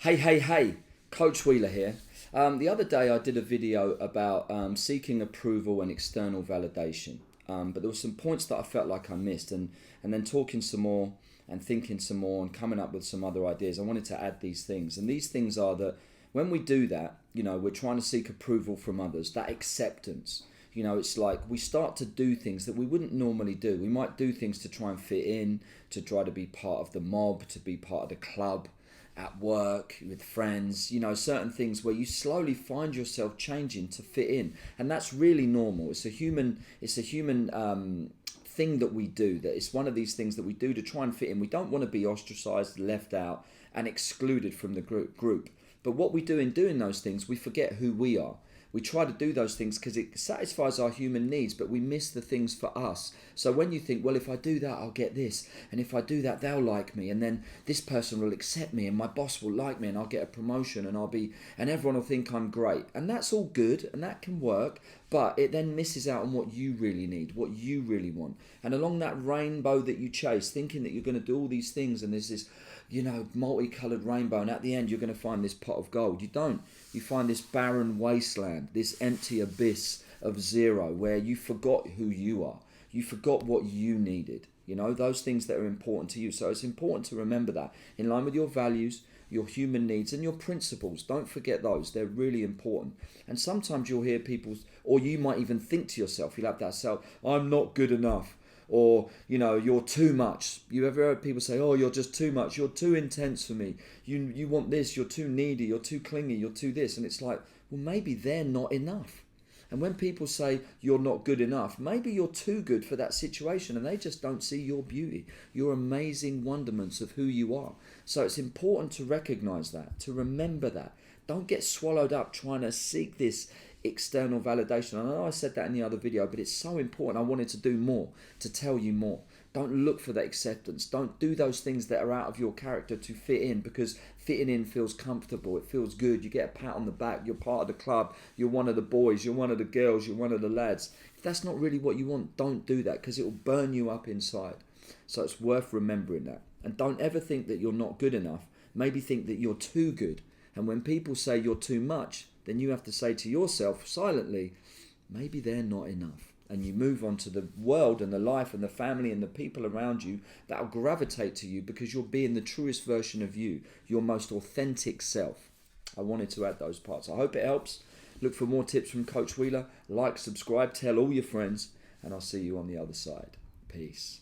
Hey, hey, hey, Coach Wheeler here. The other day I did a video about seeking approval and external validation, but there were some points that I felt like I missed, and then talking some more and thinking some more and coming up with some other ideas. I wanted to add these things, and these things are that when we do that, we're trying to seek approval from others, that acceptance. It's like we start to do things that we wouldn't normally do. We might do things to try and fit in, to try to be part of the mob, to be part of the club, at work, with friends, certain things where you slowly find yourself changing to fit in. And that's really normal. It's a human thing that we do, that it's one of these things that we do to try and fit in. We don't want to be ostracized, left out, and excluded from the group. But what we do in doing those things, we forget who we are. We try to do those things because it satisfies our human needs, but we miss the things for us. So when you think, well, if I do that, I'll get this. And if I do that, they'll like me. And then this person will accept me and my boss will like me and I'll get a promotion and everyone will think I'm great. And that's all good and that can work, but it then misses out on what you really need, what you really want. And along that rainbow that you chase, thinking that you're going to do all these things and there's this multicolored rainbow, and at the end you're going to find this pot of gold. You don't. You find this barren wasteland, this empty abyss of zero where you forgot who you are. You forgot what you needed. Those things that are important to you. So it's important to remember that in line with your values, your human needs, and your principles. Don't forget those. They're really important. And sometimes you'll hear people, or you might even think to yourself, you'll have that self, I'm not good enough. Or, you're too much. You ever heard people say, oh, you're just too much. You're too intense for me. You want this. You're too needy. You're too clingy. You're too this. And it's like, well, maybe they're not enough. And when people say you're not good enough, maybe you're too good for that situation and they just don't see your beauty, your amazing wonderments of who you are. So it's important to recognize that, to remember that. Don't get swallowed up trying to seek this external validation. I know I said that in the other video, but it's so important. I wanted to do more, to tell you more. Don't look for that acceptance. Don't do those things that are out of your character to fit in, because fitting in feels comfortable. It feels good. You get a pat on the back. You're part of the club. You're one of the boys. You're one of the girls. You're one of the lads. If that's not really what you want, don't do that, because it will burn you up inside. So it's worth remembering that. And don't ever think that you're not good enough. Maybe think that you're too good. And when people say you're too much, then you have to say to yourself silently, maybe they're not enough. And you move on to the world and the life and the family and the people around you that will gravitate to you because you're being the truest version of you, your most authentic self. I wanted to add those parts. I hope it helps. Look for more tips from Coach Wheeler. Like, subscribe, tell all your friends, and I'll see you on the other side. Peace.